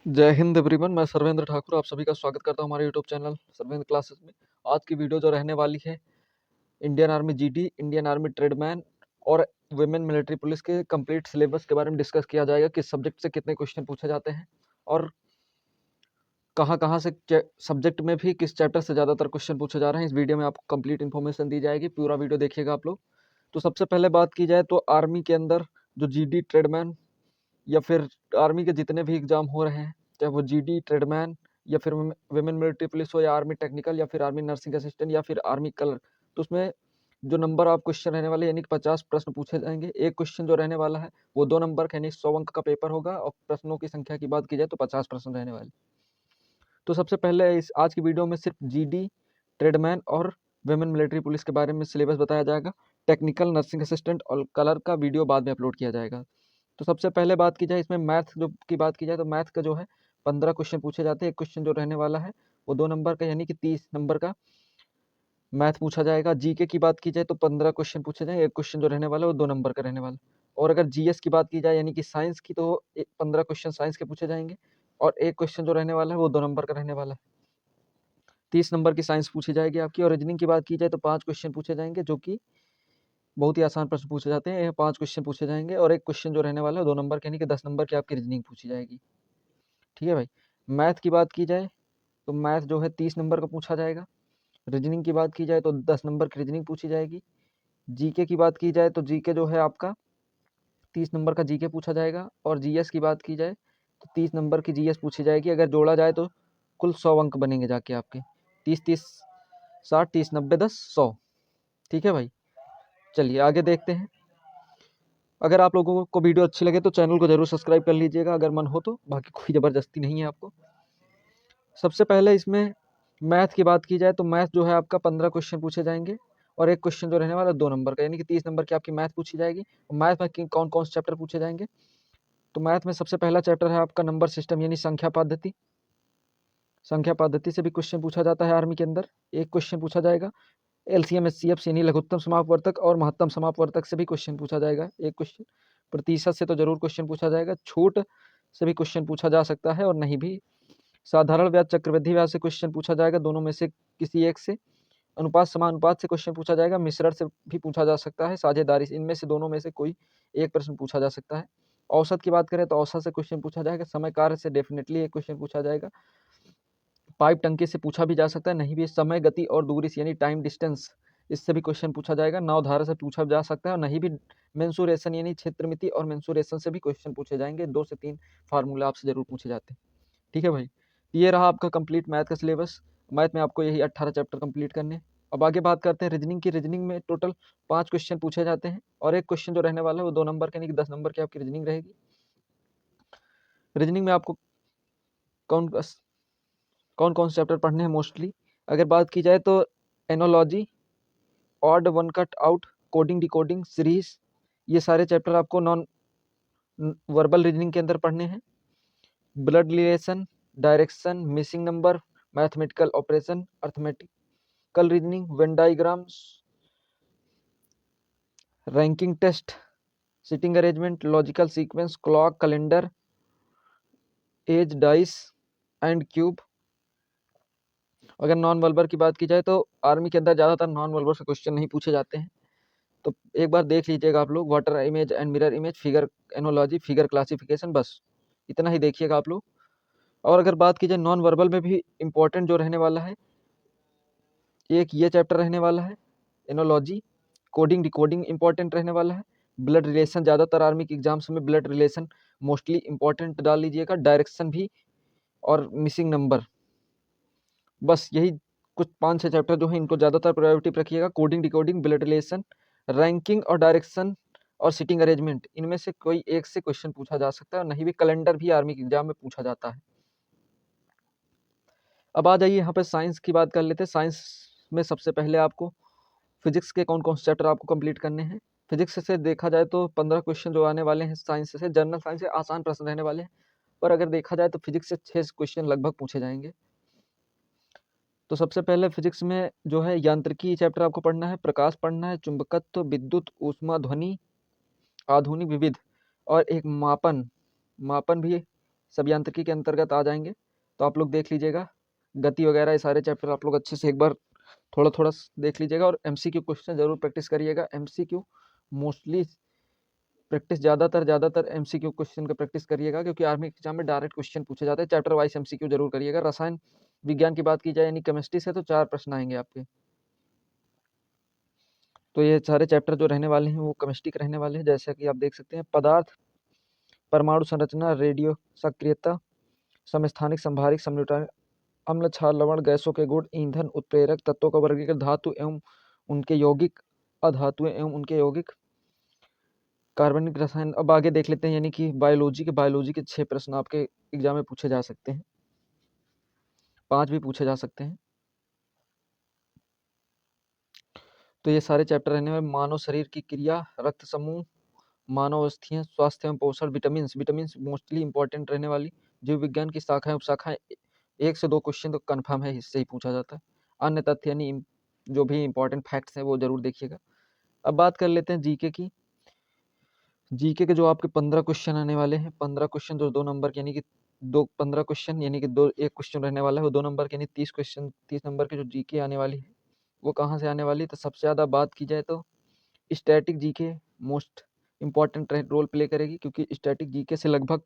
जय हिंद एवरीवन। मैं सर्वेंद्र ठाकुर आप सभी का स्वागत करता हूं हमारे यूट्यूब चैनल सर्वेंद्र क्लासेस में। आज की वीडियो जो रहने वाली है Indian army GD, Indian army tradesman और वुमेन मिलिट्री पुलिस के कंप्लीट सिलेबस के बारे में डिस्कस किया जाएगा। किस सब्जेक्ट से कितने क्वेश्चन पूछे जाते हैं और कहाँ से सब्जेक्ट में भी किस चैप्टर से ज़्यादातर क्वेश्चन पूछे जा रहे हैं। इस वीडियो में आपको कंप्लीट इन्फॉर्मेशन दी जाएगी, पूरा वीडियो देखिएगा आप लोग। तो सबसे पहले बात की जाए तो आर्मी के अंदर जो जीडी ट्रेडमैन या फिर आर्मी के जितने भी एग्जाम हो रहे हैं, चाहे वो जीडी ट्रेडमैन या फिर वुमेन मिलिट्री पुलिस हो या आर्मी टेक्निकल या फिर आर्मी नर्सिंग असिस्टेंट या फिर आर्मी कलर, तो उसमें जो नंबर ऑफ क्वेश्चन रहने वाले यानी कि 50 प्रश्न पूछे जाएंगे। एक क्वेश्चन जो रहने वाला है वो 2 नंबर का यानी 100 अंक का पेपर होगा और प्रश्नों की संख्या की बात की जाए तो 50 प्रश्न रहने वाले। तो सबसे पहले इस आज की वीडियो में सिर्फ जीडी ट्रेडमैन और वुमेन मिलिट्री पुलिस के बारे में सिलेबस बताया जाएगा। टेक्निकल, नर्सिंग असिस्टेंट और कलर का वीडियो बाद में अपलोड किया जाएगा। तो सबसे पहले बात की जाए इसमें मैथ जो की बात की जाए तो मैथ का जो है 15 क्वेश्चन पूछे जाते हैं। एक क्वेश्चन जो रहने वाला है वो 2 नंबर का यानी कि 30 नंबर का मैथ पूछा जाएगा। जीके की बात की जाए तो 15 क्वेश्चन पूछे जाएंगे। एक क्वेश्चन जो रहने वाला है वो 2 नंबर का रहने वाला। और अगर जीएस की बात की जाए यानी कि साइंस की, तो 15 क्वेश्चन साइंस के पूछे जाएंगे और एक क्वेश्चन जो रहने वाला है वो 2 नंबर का रहने वाला है। 30 नंबर की साइंस पूछी जाएगी आपकी। और रीजनिंग की बात की जाए तो 5 क्वेश्चन पूछे जाएंगे, जो कि बहुत ही आसान प्रश्न पूछे जाते हैं। 5 क्वेश्चन पूछे जाएंगे और एक क्वेश्चन जो रहने वाला है 2 नंबर के यानी कि 10 नंबर की आपकी रीजनिंग पूछी जाएगी। ठीक है भाई। मैथ की बात की जाए तो मैथ जो है 30 नंबर का पूछा जाएगा। रीजनिंग की बात की जाए तो 10 नंबर की रीजनिंग पूछी जाएगी। जीके की बात की जाए तो जीके जो है आपका 30 नंबर का जीके पूछा जाएगा। और जीएस की बात की जाए तो 30 नंबर की जीएस पूछी जाएगी। अगर जोड़ा जाए तो कुल 100 अंक बनेंगे जाके आपके। 30 30 60 30 90 10 100। ठीक है भाई, चलिए आगे देखते हैं। अगर आप लोगों को वीडियो अच्छी लगे तो चैनल को जरूर सब्सक्राइब कर लीजिएगा अगर मन हो तो, बाकी कोई ज़बरदस्ती नहीं है आपको। सबसे पहले इसमें मैथ की बात की जाए तो मैथ जो है आपका 15 क्वेश्चन पूछे जाएंगे और एक क्वेश्चन जो रहने वाला 2 नंबर का यानी कि 30 नंबर की आपकी मैथ पूछी जाएगी। मैथ में कौन कौन से चैप्टर पूछे जाएंगे, तो मैथ में सबसे पहला चैप्टर है आपका नंबर सिस्टम यानी संख्या पद्धति। संख्या पद्धति से भी क्वेश्चन पूछा जाता है आर्मी के अंदर। एक क्वेश्चन पूछा जाएगा। एलसीएम एचसीएफ यानी लघुत्तम समापवर्तक और महत्तम समापवर्तक से भी क्वेश्चन पूछा जाएगा एक क्वेश्चन। प्रतिशत से तो जरूर क्वेश्चन पूछा जाएगा। छूट से भी क्वेश्चन पूछा जा सकता है और नहीं भी। साधारण ब्याज, चक्रवृद्धि ब्याज से क्वेश्चन पूछा जाएगा, दोनों में से किसी एक से। अनुपात समानुपात से क्वेश्चन पूछा जाएगा। मिश्रण से भी पूछा जा सकता है। साझेदारी, इनमें से दोनों में से कोई एक प्रश्न पूछा जा सकता है। औसत की बात करें तो औसत से क्वेश्चन पूछा जाएगा। समय कार्य से डेफिनेटली एक क्वेश्चन पूछा जाएगा। पाइप टंकी से पूछा भी जा सकता है, नहीं भी। समय, गति और दूरी से यानी टाइम डिस्टेंस, इससे भी क्वेश्चन पूछा जाएगा। नाव धारा से पूछा जा सकता है और नहीं भी। मेंसुरेशन यानी क्षेत्रमिति और मेंसुरेशन से भी क्वेश्चन पूछे जाएंगे। 2 से 3 फार्मूला आपसे जरूर पूछे जाते हैं। ठीक है भाई, ये रहा आपका कंप्लीट मैथ का सिलेबस। मैथ में आपको यही 18 चैप्टर कंप्लीट करने हैं। अब आगे बात करते हैं रीजनिंग की। रीजनिंग में टोटल 5 क्वेश्चन पूछे जाते हैं और एक क्वेश्चन जो रहने वाला है वो 2 नंबर के यानी कि 10 नंबर की आपकी रीजनिंग रहेगी। रीजनिंग में आपको कौन कौन कौन से चैप्टर पढ़ने हैं मोस्टली, अगर बात की जाए तो analogy, odd one cut out, coding decoding, series, ये सारे चैप्टर आपको नॉन वर्बल रीजनिंग के अंदर पढ़ने हैं। Blood relation, direction, missing number, mathematical operation, arithmetical reasoning, Venn diagrams, ranking test, sitting arrangement, logical sequence, clock, calendar, age, dice and cube. अगर non verbal की बात की जाए तो आर्मी के अंदर ज़्यादातर नॉन वर्बल से क्वेश्चन नहीं पूछे जाते हैं, तो एक बार देख लीजिएगा आप लोग। Water image and mirror image, figure analogy, figure classification, बस इतना ही देखिएगा आप लोग। और अगर बात की जाए नॉन वर्बल में भी इंपॉर्टेंट जो रहने वाला है, एक ये चैप्टर रहने वाला है एनोलॉजी। कोडिंग डिकोडिंग इंपॉर्टेंट रहने वाला है। ब्लड रिलेशन, ज़्यादातर आर्मी के एग्जाम्स में ब्लड रिलेशन मोस्टली इंपॉर्टेंट डाल लीजिएगा। डायरेक्शन भी और मिसिंग नंबर, बस यही कुछ 5-6 चैप्टर जो है इनको ज़्यादातर प्रायोरिटी पर रखिएगा। Coding decoding, blood relation, ranking और डायरेक्शन और सिटिंग अरेंजमेंट, इनमें से कोई एक से क्वेश्चन पूछा जा सकता है और नहीं भी कैलेंडर भी आर्मी के एग्जाम में पूछा जाता है। अब आ जाइए यहाँ पे साइंस की बात कर लेते हैं। साइंस में सबसे पहले आपको फिजिक्स के कौन कौन से चैप्टर आपको कंप्लीट करने हैं। फिजिक्स से देखा जाए तो 15 क्वेश्चन जो आने वाले हैं साइंस से। जनरल साइंस से आसान प्रश्न रहने वाले हैं, पर अगर देखा जाए तो फिजिक्स से 6 क्वेश्चन लगभग पूछे जाएंगे। तो सबसे पहले फिजिक्स में जो है यांत्रिकी चैप्टर आपको पढ़ना है, प्रकाश पढ़ना है, चुंबकत्व, विद्युत, ऊष्मा, ध्वनि, आधुनिक विविध और एक मापन भी सब यांत्रिकी के अंतर्गत आ जाएंगे, तो आप लोग देख लीजिएगा। गति वगैरह ये सारे चैप्टर आप लोग अच्छे से एक बार थोड़ा थोड़ा देख लीजिएगा, और एमसीक्यू क्वेश्चन जरूर प्रैक्टिस करिएगा। एमसीक्यू मोस्टली प्रैक्टिस ज़्यादातर एमसीक्यू क्वेश्चन का प्रैक्टिस करिएगा, क्योंकि आर्मी एग्जाम में डायरेक्ट क्वेश्चन पूछे जाते हैं। चैप्टर वाइज एमसीक्यू जरूर करिएगा। रसायन विज्ञान की बात की जाए यानी केमिस्ट्री से, तो 4 प्रश्न आएंगे आपके। तो ये सारे चैप्टर जो रहने वाले हैं वो केमिस्ट्री के रहने वाले हैं। जैसा कि आप देख सकते हैं, पदार्थ, परमाणु संरचना, रेडियो सक्रियता, समस्थानिक, संभारिक, समन्वयिक, अम्ल, क्षार, लवण, गैसों के गुण, ईंधन, उत्प्रेरक, तत्वों का वर्गीकरण, धातु एवं उनके यौगिक, अधातुएं एवं उनके यौगिक, कार्बनिक रसायन। अब आगे देख लेते हैं, यानी कि बायोलॉजी के 6 प्रश्न आपके एग्जाम में पूछे जा सकते हैं, 5 भी पूछे जा सकते हैं। तो ये सारे चैप्टर रहने में मानव शरीर की क्रिया, रक्त समूह, मानव अवस्थियाँ, स्वास्थ्य एवं पोषण, विटामिन मोस्टली इंपॉर्टेंट रहने वाली। जीव विज्ञान की शाखाएं उपशाखाएं, 1 से 2 क्वेश्चन तो कन्फर्म है, इससे ही पूछा जाता है। अन्य तथ्य यानी जो भी इंपॉर्टेंट फैक्ट्स हैं वो जरूर देखिएगा। अब बात कर लेते हैं जीके की। जीके के जो आपके 15 क्वेश्चन आने वाले हैं, 15 क्वेश्चन जो 2 नंबर के, यानी कि 15 क्वेश्चन, यानी कि एक क्वेश्चन रहने वाला है वो 2 नंबर के, यानी 30 क्वेश्चन, 30 नंबर की जो जीके आने वाली है वो कहाँ से आने वाली है। तो सबसे ज़्यादा बात की जाए तो static GK most important role play करेगी, क्योंकि स्टैटिक जीके से लगभग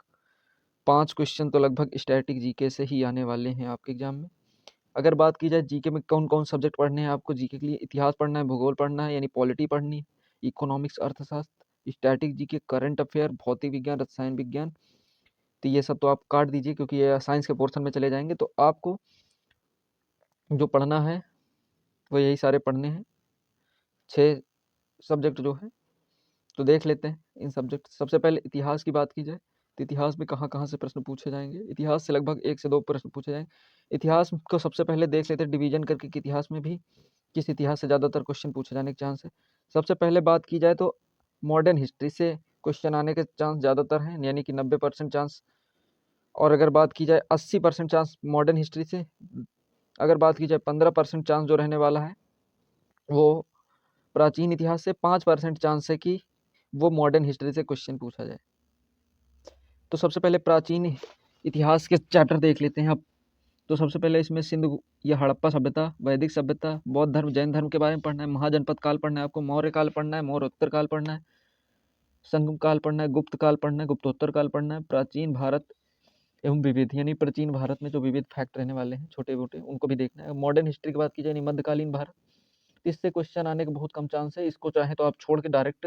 5 क्वेश्चन तो लगभग स्टैटिक जीके से ही आने वाले हैं आपके एग्जाम में। अगर बात की जाए जीके में कौन कौन सब्जेक्ट पढ़ने हैं आपको, जीके के लिए इतिहास पढ़ना है, भूगोल पढ़ना है यानी पॉलिटी पढ़नी है, इकोनॉमिक्स अर्थशास्त्र, स्टैटिक जीके, करंट अफेयर, भौतिक विज्ञान, रसायन विज्ञान। तो ये सब तो आप काट दीजिए, क्योंकि ये साइंस के पोर्शन में चले जाएंगे। तो आपको जो पढ़ना है वो यही सारे पढ़ने हैं, 6 सब्जेक्ट जो है। तो देख लेते हैं इन सब्जेक्ट। सबसे पहले इतिहास की बात की जाए तो इतिहास में कहाँ कहाँ से प्रश्न पूछे जाएंगे। इतिहास से लगभग 1 से 2 प्रश्न पूछे जाएंगे। इतिहास को सबसे पहले देख लेते हैं डिवीजन करके कि इतिहास में भी किस इतिहास से ज़्यादातर क्वेश्चन पूछे जाने के चांस है। सबसे पहले बात की जाए तो मॉडर्न हिस्ट्री से क्वेश्चन आने के चांस ज़्यादातर हैं, यानी कि 90% चांस। और अगर बात की जाए 80% चांस मॉडर्न हिस्ट्री से। अगर बात की जाए 15% चांस जो रहने वाला है वो प्राचीन इतिहास से, 5% चांस है कि वो मॉडर्न हिस्ट्री से क्वेश्चन पूछा जाए। तो सबसे पहले प्राचीन इतिहास के चैप्टर देख लेते हैं अब। तो सबसे पहले इसमें सिंधु या हड़प्पा सभ्यता, वैदिक सभ्यता, बौद्ध धर्म, जैन धर्म के बारे में पढ़ना है, महाजनपद काल पढ़ना है आपको, मौर्य काल पढ़ना है, मौर्य उत्तर काल पढ़ना है, संगम काल पढ़ना है, गुप्त काल पढ़ना है, गुप्तोत्तर काल पढ़ना है, प्राचीन भारत एवं विविध, यानी प्राचीन भारत में जो विविध फैक्ट रहने वाले हैं छोटे मोटे उनको भी देखना है। मॉडर्न हिस्ट्री की बात की जाए मध्यकालीन भारत, इससे क्वेश्चन आने के बहुत कम चांस है। इसको चाहे तो आप छोड़ के डायरेक्ट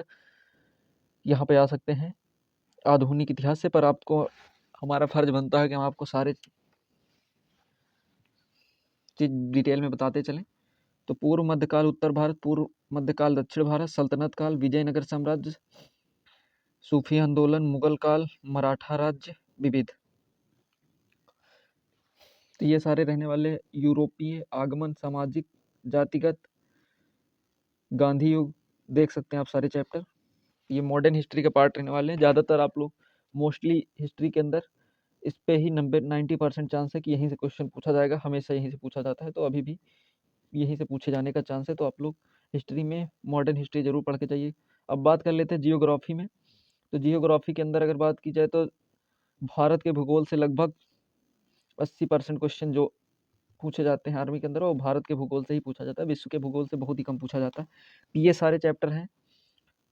यहाँ पे आ सकते हैं आधुनिक इतिहास से, पर आपको हमारा फर्ज बनता है कि हम आपको सारे चीज डिटेल में बताते चलें। तो पूर्व मध्यकाल उत्तर भारत, पूर्व मध्यकाल दक्षिण भारत, सल्तनत काल, विजयनगर साम्राज्य, सूफी आंदोलन, मुगल काल, मराठा राज्य, विविध। तो ये सारे रहने वाले। यूरोपीय आगमन, सामाजिक, जातिगत, गांधी युग, देख सकते हैं आप सारे चैप्टर। ये मॉडर्न हिस्ट्री के पार्ट रहने वाले हैं। ज़्यादातर आप लोग मोस्टली हिस्ट्री के अंदर इस पे ही 90% चांस है कि यहीं से क्वेश्चन पूछा जाएगा, हमेशा यहीं से पूछा जाता है, तो अभी भी यहीं से पूछे जाने का चांस है। तो आप लोग हिस्ट्री में मॉडर्न हिस्ट्री जरूर पढ़ के जाइए। अब बात कर लेते हैं जियोग्राफी में। तो जियोग्राफी के अंदर अगर बात की जाए तो भारत के भूगोल से लगभग 80% क्वेश्चन जो पूछे जाते हैं आर्मी के अंदर वो भारत के भूगोल से ही पूछा जाता है, विश्व के भूगोल से बहुत ही कम पूछा जाता है। ये सारे चैप्टर हैं।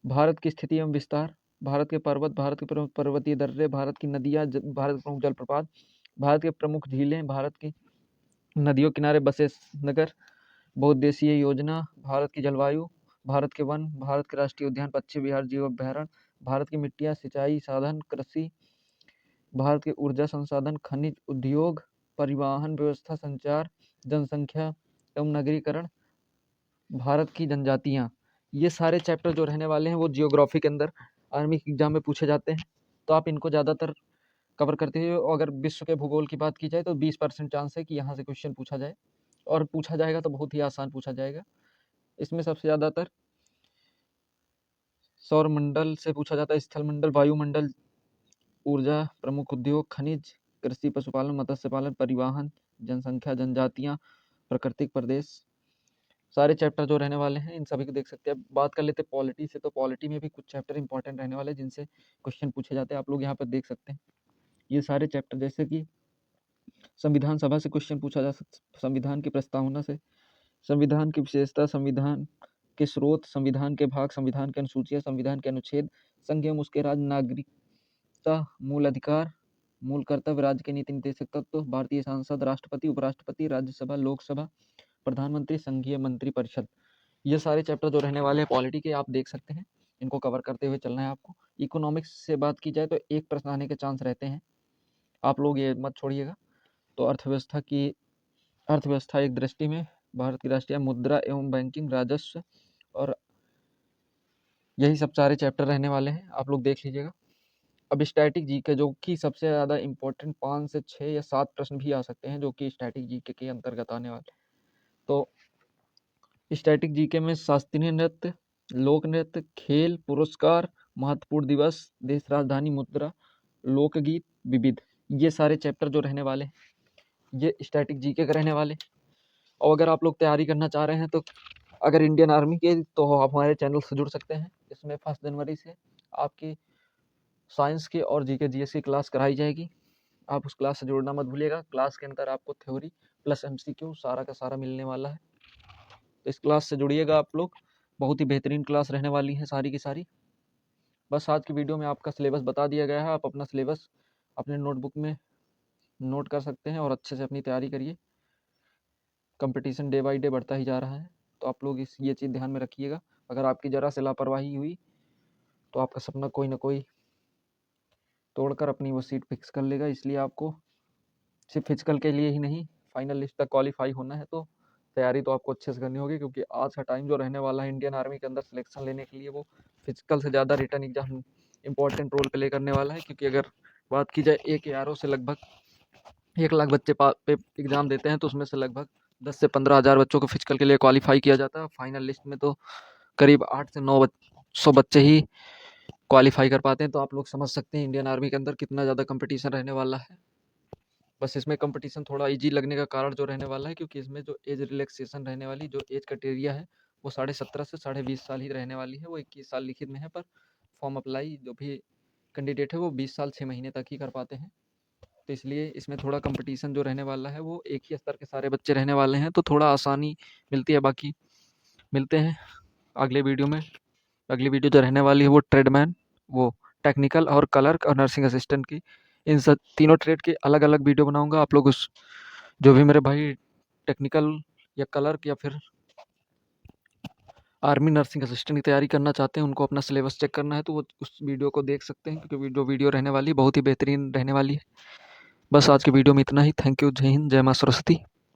भारत की स्थिति एवं विस्तार, भारत के पर्वत, भारत के प्रमुख पर्वतीय दर्रे, भारत की नदियाँ, भारत के प्रमुख जलप्रपात, भारत के प्रमुख झीलें, भारत की नदियों किनारे बसे नगर, बहुउद्देशीय योजना, भारत की जलवायु, भारत के वन, भारत के राष्ट्रीय उद्यान, पश्चिम बिहार जीव अभ्यारण्य, भारत की मिट्टियाँ, सिंचाई साधन, कृषि, भारत के ऊर्जा संसाधन, खनिज, उद्योग, परिवहन व्यवस्था, संचार, जनसंख्या एवं नगरीकरण, भारत की जनजातियाँ। ये सारे चैप्टर जो रहने वाले हैं वो जियोग्राफी के अंदर आर्मी के एग्जाम में पूछे जाते हैं। तो आप इनको ज़्यादातर कवर करते हुए, अगर विश्व के भूगोल की बात की जाए तो 20% चांस है कि यहाँ से क्वेश्चन पूछा जाए, और पूछा जाएगा तो बहुत ही आसान पूछा जाएगा। इसमें सबसे ज़्यादातर सौर मंडल से पूछा जाता है, स्थल मंडल, वायुमंडल, ऊर्जा, प्रमुख उद्योग, खनिज, कृषि, पशुपालन, मत्स्य पालन, परिवहन, जनसंख्या, जनजातियाँ, प्राकृतिक प्रदेश। सारे चैप्टर जो रहने वाले हैं इन सभी को देख सकते हैं। बात कर लेते हैं पॉलिटी से। तो पॉलिटी में भी कुछ चैप्टर इंपॉर्टेंट रहने वाले हैं जिनसे क्वेश्चन पूछे जाते हैं, आप लोग यहाँ पर देख सकते हैं। ये सारे चैप्टर, जैसे कि संविधान सभा से क्वेश्चन पूछा जा सकता, संविधान की प्रस्तावना से, संविधान की विशेषता, संविधान के स्रोत, संविधान के भाग, संविधान की अनुसूचियाँ, संविधान के अनुच्छेद, संघ एवं उसके राज्य, नागरिकता, मूल अधिकार, मूल कर्तव्य, राज्य के नीति निर्देशक तत्व, भारतीय सांसद, राष्ट्रपति, उपराष्ट्रपति, राज्यसभा, लोकसभा, प्रधानमंत्री, संघीय मंत्री परिषद, ये सारे चैप्टर जो रहने वाले हैं पॉलिटी के, आप देख सकते हैं, इनको कवर करते हुए चलना है आपको। इकोनॉमिक्स से बात की जाए तो एक प्रश्न आने के चांस रहते हैं, आप लोग ये मत छोड़िएगा। तो अर्थव्यवस्था एक दृष्टि में भारत की राष्ट्रीय मुद्रा एवं बैंकिंग, राजस्व, और यही सब सारे चैप्टर रहने वाले हैं, आप लोग देख लीजिएगा। अब स्टैटिक जीके, जो कि सबसे ज़्यादा इंपॉर्टेंट, 5 से 6 या 7 प्रश्न भी आ सकते हैं जो कि स्टैटिक जीके के अंतर्गत आने वाले। तो स्टैटिक जीके में शास्त्रीय नृत्य, लोक नृत्य, खेल, पुरस्कार, महत्वपूर्ण दिवस, देश राजधानी, मुद्रा, लोकगीत, विविध, ये सारे चैप्टर जो रहने वाले हैं ये स्टैटिक जीके के रहने वाले। और अगर आप लोग तैयारी करना चाह रहे हैं तो अगर इंडियन आर्मी के, तो आप हमारे चैनल से जुड़ सकते हैं। इसमें 1 जनवरी से आपकी साइंस की और जीके जीएस की क्लास कराई जाएगी, आप उस क्लास से जुड़ना मत भूलिएगा। क्लास के अंदर आपको थ्योरी प्लस एमसीक्यू सारा का सारा मिलने वाला है, तो इस क्लास से जुड़िएगा आप लोग, बहुत ही बेहतरीन क्लास रहने वाली है सारी की सारी। बस आज की वीडियो में आपका सिलेबस बता दिया गया है, आप अपना सिलेबस अपने नोटबुक में नोट कर सकते हैं और अच्छे से अपनी तैयारी करिए। कंपटीशन डे बाय डे बढ़ता ही जा रहा है, तो आप लोग ये चीज़ ध्यान में रखिएगा। अगर आपकी ज़रा से लापरवाही हुई तो आपका सपना कोई ना कोई तोड़कर अपनी वो सीट फिक्स कर लेगा, इसलिए आपको सिर्फ फिजिकल के लिए ही नहीं, फाइनल लिस्ट तक क्वालिफाई होना है, तो तैयारी तो आपको अच्छे से करनी होगी, क्योंकि आज का टाइम जो रहने वाला है इंडियन आर्मी के अंदर सिलेक्शन लेने के लिए, वो फिजिकल से ज़्यादा written exam important role play करने वाला है। क्योंकि अगर बात की जाए AKRO से लगभग 1 लाख बच्चे एग्ज़ाम देते हैं, तो उसमें से लगभग 10 से 15 हज़ार बच्चों को फिजिकल के लिए क्वालिफाई किया जाता है। फाइनल लिस्ट में तो करीब 8 से 900 बच्चे ही क्वालिफाई कर पाते हैं, तो आप लोग समझ सकते हैं इंडियन आर्मी के अंदर कितना ज़्यादा कंपटीशन रहने वाला है। बस इसमें कंपटीशन थोड़ा इजी लगने का कारण जो रहने वाला है, क्योंकि इसमें जो एज रिलैक्सेशन रहने वाली, जो एज क्राइटेरिया है, वो 17.5 से 20.5 साल ही रहने वाली है। वो 21 साल लिखित में है, पर फॉर्म अप्लाई जो भी कैंडिडेट है वो 20 साल 6 महीने तक ही कर पाते हैं। तो इसलिए इसमें थोड़ा कंपटीशन जो रहने वाला है वो एक ही स्तर के सारे बच्चे रहने वाले हैं, तो थोड़ा आसानी मिलती है। बाकी मिलते हैं अगले वीडियो में। अगली वीडियो जो रहने वाली है वो ट्रेडमैन, वो टेक्निकल और क्लर्क और नर्सिंग असिस्टेंट की, इन सब तीनों ट्रेड के अलग अलग वीडियो बनाऊंगा। आप लोग उस जो भी मेरे भाई टेक्निकल या क्लर्क या फिर आर्मी नर्सिंग असिस्टेंट की तैयारी करना चाहते हैं, उनको अपना सिलेबस चेक करना है, तो वो उस वीडियो को देख सकते हैं, क्योंकि जो वीडियो रहने वाली है बहुत ही बेहतरीन रहने वाली है। बस आज की वीडियो में इतना ही। Thank you. जय हिंद, जय माँ सरस्वती।